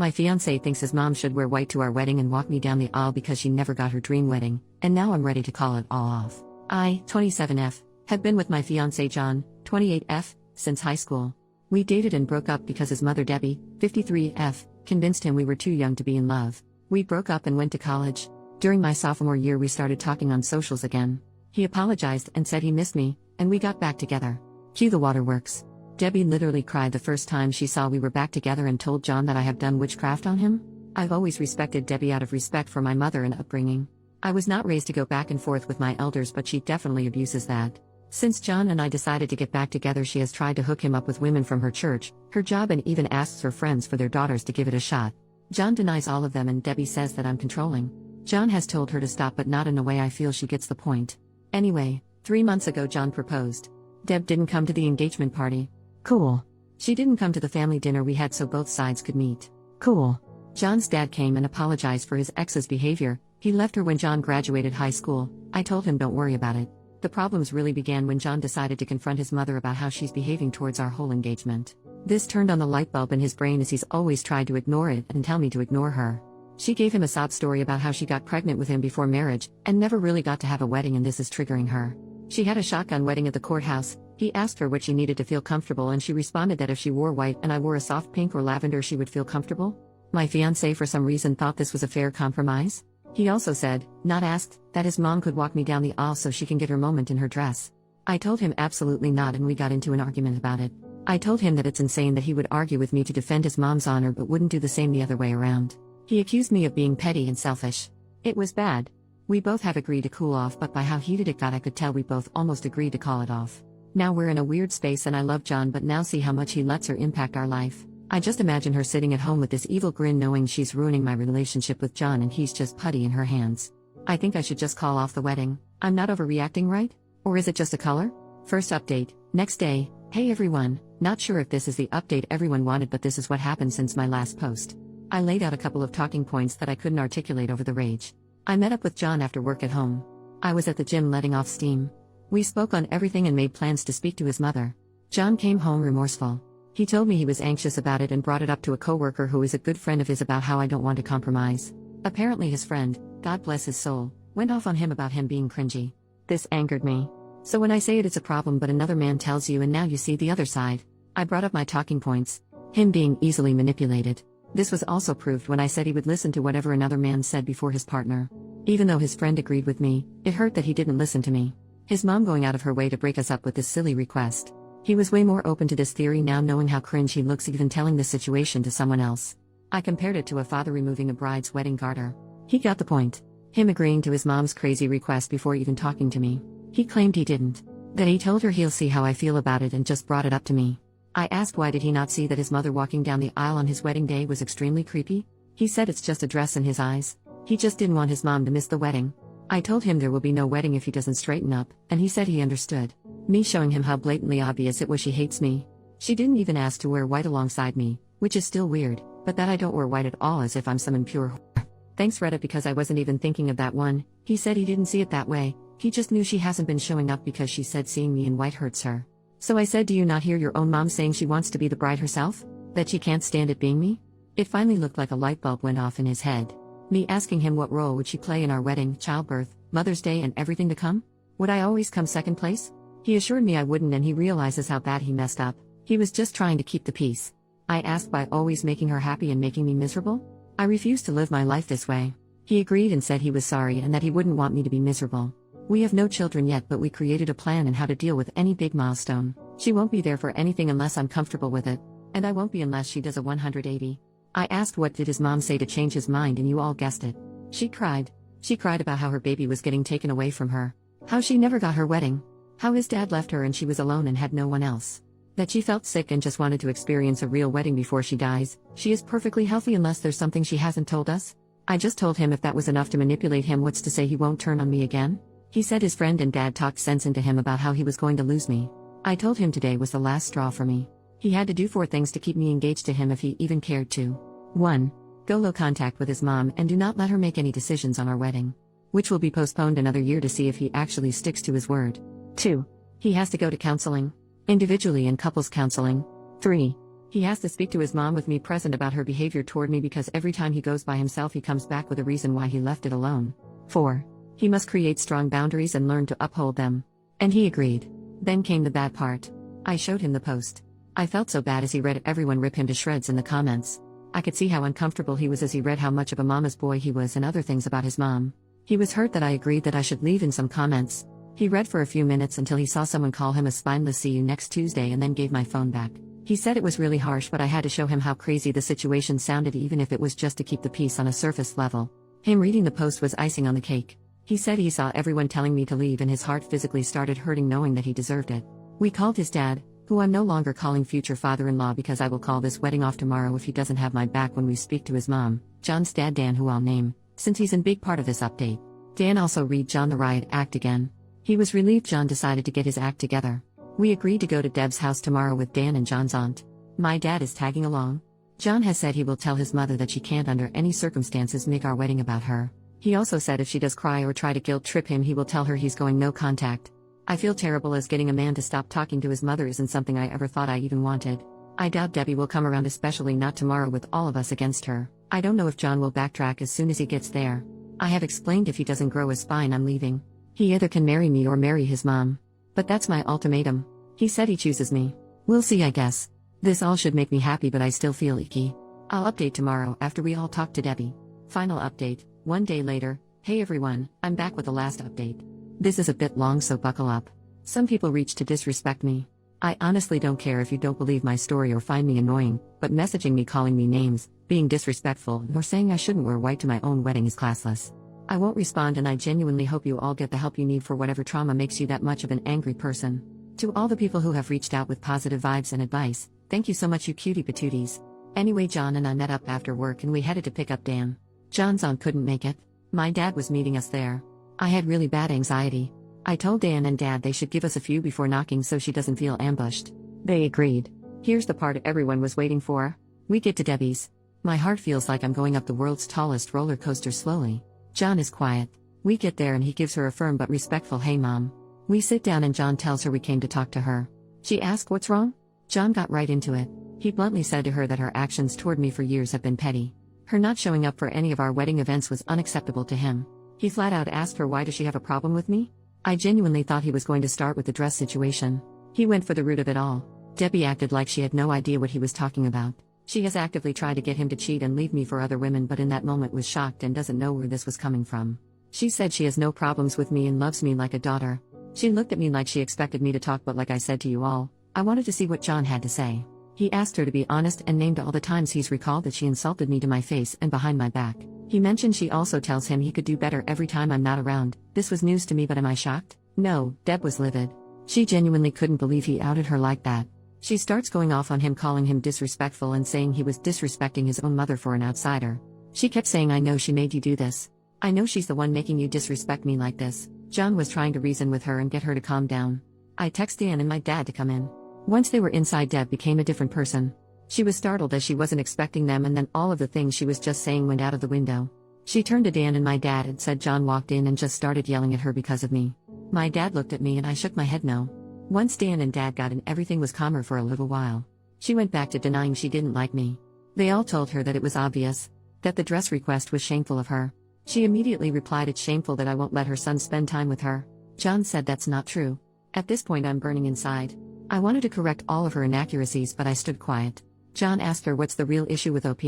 My fiancé thinks his mom should wear white to our wedding and walk me down the aisle because she never got her dream wedding, and now I'm ready to call it all off. I, 27F, have been with my fiancé John, 28F, since high school. We dated and broke up because his mother Debbie, 53F, convinced him we were too young to be in love. We broke up and went to college. During my sophomore year we started talking on socials again. He apologized and said he missed me, and we got back together. Cue the waterworks. Debbie literally cried the first time she saw we were back together and told John that I have done witchcraft on him. I've always respected Debbie out of respect for my mother and upbringing. I was not raised to go back and forth with my elders, but she definitely abuses that. Since John and I decided to get back together, she has tried to hook him up with women from her church, her job, and even asks her friends for their daughters to give it a shot. John denies all of them and Debbie says that I'm controlling. John has told her to stop, but not in a way I feel she gets the point. Anyway, 3 months ago John proposed. Deb didn't come to the engagement party. Cool. She didn't come to the family dinner we had so both sides could meet. Cool. John's dad came and apologized for his ex's behavior. He left her when John graduated high school. I told him don't worry about it. The problems really began when John decided to confront his mother about how she's behaving towards our whole engagement. This turned on the light bulb in his brain, as he's always tried to ignore it and tell me to ignore her. She gave him a sob story about how she got pregnant with him before marriage and never really got to have a wedding, and this is triggering her. She had a shotgun wedding at the courthouse. He asked her what she needed to feel comfortable, and she responded that if she wore white and I wore a soft pink or lavender she would feel comfortable. My fiancé for some reason thought this was a fair compromise. He also said, not asked, that his mom could walk me down the aisle so she can get her moment in her dress. I told him absolutely not, and we got into an argument about it. I told him that it's insane that he would argue with me to defend his mom's honor but wouldn't do the same the other way around. He accused me of being petty and selfish. It was bad. We both have agreed to cool off, but by how heated it got I could tell we both almost agreed to call it off. Now we're in a weird space, and I love John, but now see how much he lets her impact our life. I just imagine her sitting at home with this evil grin knowing she's ruining my relationship with John and he's just putty in her hands. I think I should just call off the wedding. I'm not overreacting, right? Or is it just a color? First update, next day. Hey everyone, not sure if this is the update everyone wanted, but this is what happened since my last post. I laid out a couple of talking points that I couldn't articulate over the rage. I met up with John after work at home. I was at the gym letting off steam. We spoke on everything and made plans to speak to his mother. John came home remorseful. He told me he was anxious about it and brought it up to a coworker who is a good friend of his about how I don't want to compromise. Apparently his friend, God bless his soul, went off on him about him being cringy. This angered me. So when I say it's a problem but another man tells you and now you see the other side. I brought up my talking points. Him being easily manipulated. This was also proved when I said he would listen to whatever another man said before his partner. Even though his friend agreed with me, it hurt that he didn't listen to me. His mom going out of her way to break us up with this silly request. He was way more open to this theory now, knowing how cringe he looks even telling this situation to someone else. I compared it to a father removing a bride's wedding garter. He got the point. Him agreeing to his mom's crazy request before even talking to me. He claimed he didn't. That he told her he'll see how I feel about it and just brought it up to me. I asked why did he not see that his mother walking down the aisle on his wedding day was extremely creepy? He said it's just a dress in his eyes. He just didn't want his mom to miss the wedding. I told him there will be no wedding if he doesn't straighten up, and he said he understood. Me showing him how blatantly obvious it was she hates me. She didn't even ask to wear white alongside me, which is still weird, but that I don't wear white at all as if I'm some impure whore. Thanks Reddit, because I wasn't even thinking of that one. He said he didn't see it that way, he just knew she hasn't been showing up because she said seeing me in white hurts her. So I said, do you not hear your own mom saying she wants to be the bride herself? That she can't stand it being me? It finally looked like a light bulb went off in his head. Me asking him what role would she play in our wedding, childbirth, Mother's Day and everything to come? Would I always come second place? He assured me I wouldn't, and he realizes how bad he messed up. He was just trying to keep the peace. I asked by always making her happy and making me miserable? I refused to live my life this way. He agreed and said he was sorry and that he wouldn't want me to be miserable. We have no children yet, but we created a plan on how to deal with any big milestone. She won't be there for anything unless I'm comfortable with it. And I won't be unless she does a 180. I asked what did his mom say to change his mind, and you all guessed it. She cried. She cried about how her baby was getting taken away from her. How she never got her wedding. How his dad left her and she was alone and had no one else. That she felt sick and just wanted to experience a real wedding before she dies. She is perfectly healthy unless there's something she hasn't told us. I just told him if that was enough to manipulate him, what's to say he won't turn on me again? He said his friend and dad talked sense into him about how he was going to lose me. I told him today was the last straw for me. He had to do 4 things to keep me engaged to him if he even cared to. 1. Go low contact with his mom and do not let her make any decisions on our wedding. Which will be postponed another year to see if he actually sticks to his word. 2. He has to go to counseling. Individually and couples counseling. 3. He has to speak to his mom with me present about her behavior toward me because every time he goes by himself he comes back with a reason why he left it alone. 4. He must create strong boundaries and learn to uphold them. And he agreed. Then came the bad part. I showed him the post. I felt so bad as he read everyone rip him to shreds in the comments. I could see how uncomfortable he was as he read how much of a mama's boy he was and other things about his mom. He was hurt that I agreed that I should leave in some comments. He read for a few minutes until he saw someone call him a spineless "see you next Tuesday" and then gave my phone back. He said it was really harsh, but I had to show him how crazy the situation sounded, even if it was just to keep the peace on a surface level. Him reading the post was icing on the cake. He said he saw everyone telling me to leave and his heart physically started hurting knowing that he deserved it. We called his dad, who I'm no longer calling future father-in-law because I will call this wedding off tomorrow if he doesn't have my back when we speak to his mom, John's dad Dan, who I'll name, since he's in big part of this update. Dan also read John the riot act again. He was relieved John decided to get his act together. We agreed to go to Deb's house tomorrow with Dan and John's aunt. My dad is tagging along. John has said he will tell his mother that she can't under any circumstances make our wedding about her. He also said if she does cry or try to guilt trip him he will tell her he's going no contact. I feel terrible as getting a man to stop talking to his mother isn't something I ever thought I even wanted. I doubt Debbie will come around, especially not tomorrow with all of us against her. I don't know if John will backtrack as soon as he gets there. I have explained if he doesn't grow a spine I'm leaving. He either can marry me or marry his mom. But that's my ultimatum. He said he chooses me. We'll see, I guess. This all should make me happy, but I still feel icky. I'll update tomorrow after we all talk to Debbie. Final update, 1 day later. Hey everyone, I'm back with the last update. This is a bit long, so buckle up. Some people reach to disrespect me. I honestly don't care if you don't believe my story or find me annoying, but messaging me, calling me names, being disrespectful, nor saying I shouldn't wear white to my own wedding is classless. I won't respond, and I genuinely hope you all get the help you need for whatever trauma makes you that much of an angry person. To all the people who have reached out with positive vibes and advice, thank you so much, you cutie patooties. Anyway, John and I met up after work and we headed to pick up Dan. John's aunt couldn't make it. My dad was meeting us there. I had really bad anxiety. I told Dan and Dad they should give us a few before knocking so she doesn't feel ambushed. They agreed. Here's the part everyone was waiting for. We get to Debbie's. My heart feels like I'm going up the world's tallest roller coaster slowly. John is quiet. We get there and he gives her a firm but respectful "Hey mom." We sit down and John tells her we came to talk to her. She asked what's wrong? John got right into it. He bluntly said to her that her actions toward me for years have been petty. Her not showing up for any of our wedding events was unacceptable to him. He flat out asked her why does she have a problem with me? I genuinely thought he was going to start with the dress situation. He went for the root of it all. Debbie acted like she had no idea what he was talking about. She has actively tried to get him to cheat and leave me for other women, but in that moment was shocked and doesn't know where this was coming from. She said she has no problems with me and loves me like a daughter. She looked at me like she expected me to talk, but like I said to you all, I wanted to see what John had to say. He asked her to be honest and named all the times he's recalled that she insulted me to my face and behind my back. He mentioned she also tells him he could do better every time I'm not around. This was news to me, but am I shocked? No, Deb was livid. She genuinely couldn't believe he outed her like that. She starts going off on him, calling him disrespectful and saying he was disrespecting his own mother for an outsider. She kept saying, I know she made you do this. I know she's the one making you disrespect me like this. John was trying to reason with her and get her to calm down. I texted Dan and my dad to come in. Once they were inside, Deb became a different person. She was startled as she wasn't expecting them, and then all of the things she was just saying went out of the window. She turned to Dan and my dad and said John walked in and just started yelling at her because of me. My dad looked at me and I shook my head no. Once Dan and Dad got in, everything was calmer for a little while. She went back to denying she didn't like me. They all told her that it was obvious, that the dress request was shameful of her. She immediately replied, it's shameful that I won't let her son spend time with her. John said that's not true. At this point I'm burning inside. I wanted to correct all of her inaccuracies, but I stood quiet. John asked her what's the real issue with OP?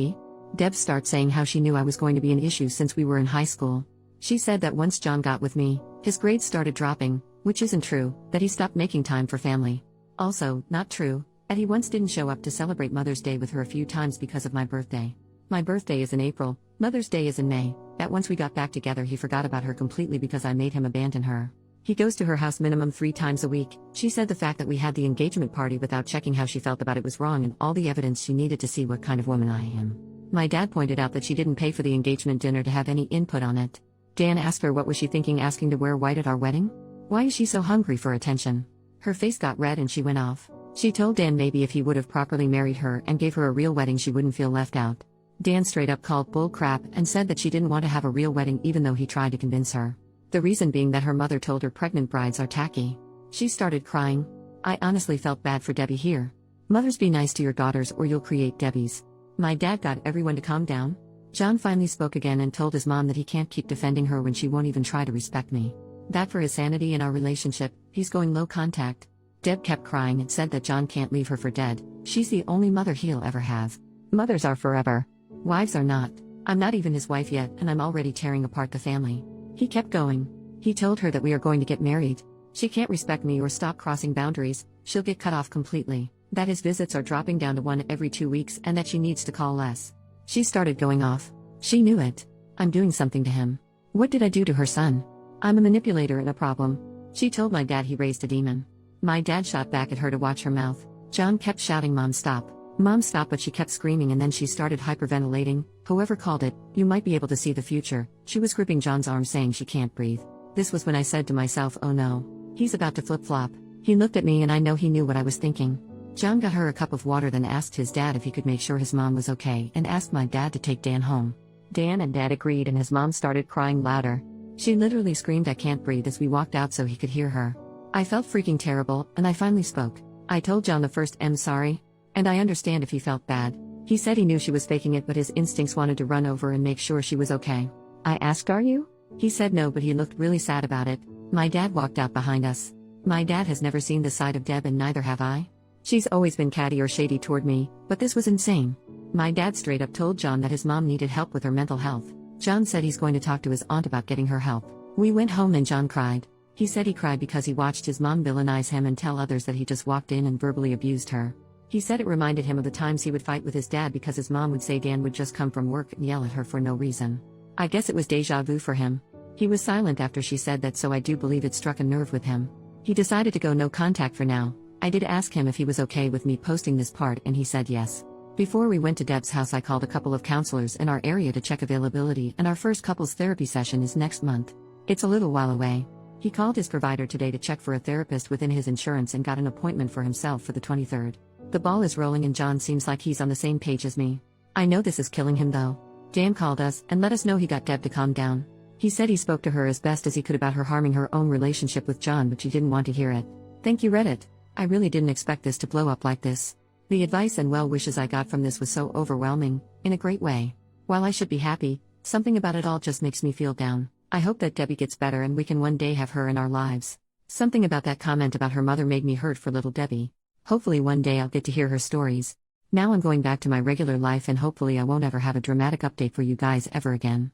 Deb starts saying how she knew I was going to be an issue since we were in high school. She said that once John got with me, his grades started dropping, which isn't true, that he stopped making time for family. Also, not true, that he once didn't show up to celebrate Mother's Day with her a few times because of my birthday. My birthday is in April, Mother's Day is in May, that once we got back together he forgot about her completely because I made him abandon her. He goes to her house minimum 3 times a week. She said the fact that we had the engagement party without checking how she felt about it was wrong and all the evidence she needed to see what kind of woman I am. My dad pointed out that she didn't pay for the engagement dinner to have any input on it. Dan asked her what was she thinking asking to wear white at our wedding? Why is she so hungry for attention? Her face got red and she went off. She told Dan maybe if he would have properly married her and gave her a real wedding she wouldn't feel left out. Dan straight up called bull crap and said that she didn't want to have a real wedding even though he tried to convince her. The reason being that her mother told her pregnant brides are tacky. She started crying. I honestly felt bad for Debbie here. Mothers, be nice to your daughters or you'll create Debbies. My dad got everyone to calm down. John finally spoke again and told his mom that he can't keep defending her when she won't even try to respect me. That for his sanity in our relationship, he's going low contact. Deb kept crying and said that John can't leave her for dead. She's the only mother he'll ever have. Mothers are forever. Wives are not. I'm not even his wife yet, and I'm already tearing apart the family. He kept going. He told her that we are going to get married. She can't respect me or stop crossing boundaries, she'll get cut off completely. That his visits are dropping down to 1 every 2 weeks and that she needs to call less. She started going off. She knew it. I'm doing something to him. What did I do to her son? I'm a manipulator and a problem. She told my dad he raised a demon. My dad shot back at her to watch her mouth. John kept shouting, "Mom, stop. Mom, stop," but she kept screaming and then she started hyperventilating. Whoever called it, you might be able to see the future. She was gripping John's arm saying she can't breathe. This was when I said to myself, oh no. He's about to flip-flop. He looked at me and I know he knew what I was thinking. John got her a cup of water, then asked his dad if he could make sure his mom was okay and asked my dad to take Dan home. Dan and Dad agreed and his mom started crying louder. She literally screamed, "I can't breathe," as we walked out so he could hear her. I felt freaking terrible, and I finally spoke. I told John the first, "I'm sorry." And I understand if he felt bad. He said he knew she was faking it, but his instincts wanted to run over and make sure she was okay. I asked, "Are you?" He said no, but he looked really sad about it. My dad walked out behind us. My dad has never seen this side of Deb and neither have I. She's always been catty or shady toward me, but this was insane. My dad straight up told John that his mom needed help with her mental health. John said he's going to talk to his aunt about getting her help. We went home and John cried. He said he cried because he watched his mom villainize him and tell others that he just walked in and verbally abused her. He said it reminded him of the times he would fight with his dad because his mom would say Dan would just come from work and yell at her for no reason. I guess it was deja vu for him. He was silent after she said that, so I do believe it struck a nerve with him. He decided to go no contact for now. I did ask him if he was okay with me posting this part and he said yes. Before we went to Deb's house, I called a couple of counselors in our area to check availability, and our first couples therapy session is next month. It's a little while away. He called his provider today to check for a therapist within his insurance and got an appointment for himself for the 23rd. The ball is rolling and John seems like he's on the same page as me. I know this is killing him though. Dan called us and let us know he got Deb to calm down. He said he spoke to her as best as he could about her harming her own relationship with John, but she didn't want to hear it. Thank you, Reddit. I really didn't expect this to blow up like this. The advice and well wishes I got from this was so overwhelming, in a great way. While I should be happy, something about it all just makes me feel down. I hope that Debbie gets better and we can one day have her in our lives. Something about that comment about her mother made me hurt for little Debbie. Hopefully one day I'll get to hear her stories. Now I'm going back to my regular life and hopefully I won't ever have a dramatic update for you guys ever again.